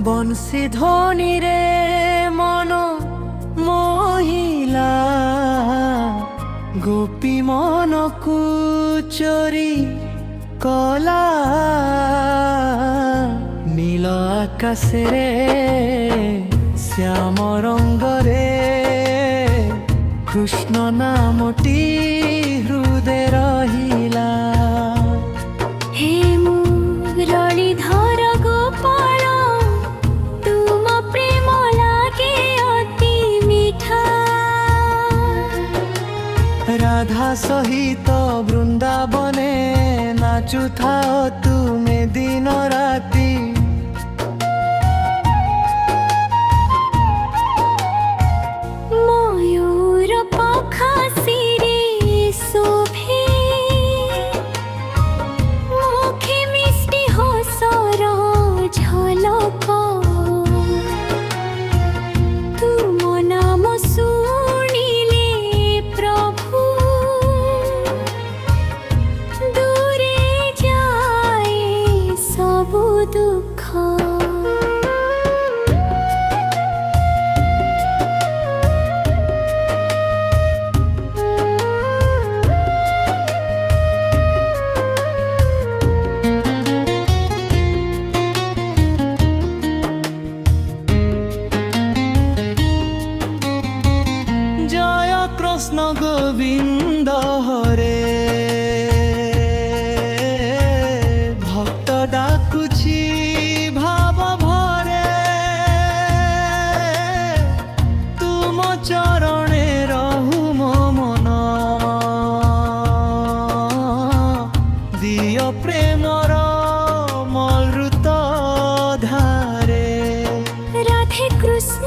বংশী ধ্বনি রে মন মহিলা গোপী মনকু চোরি কলা নীল আকাশে শ্যাম রঙ্গরে কৃষ্ণ নামটি হৃদয় রহিলা। হে মুরলীধর গোপাল তুম প্রেম লাগে অতি মিঠা। রাধা সহিত বৃন্দাবনে নাচুথাও তুমি দিন রাতি। ময়ূর পাখা শিরে শোভে মুখে মিষ্টি হসর ঝলক। তুম নাম শুনিলে প্রভু দূরে যায় সবু দুঃখ। জয় কৃষ্ণ গোবিন্দ হরে ভক্ত ডাকুছি ভাব ভরে। তুম চরণে রহু মো মন দিয় প্রেমর মলৃত ধারে। রাধে কৃষ্ণ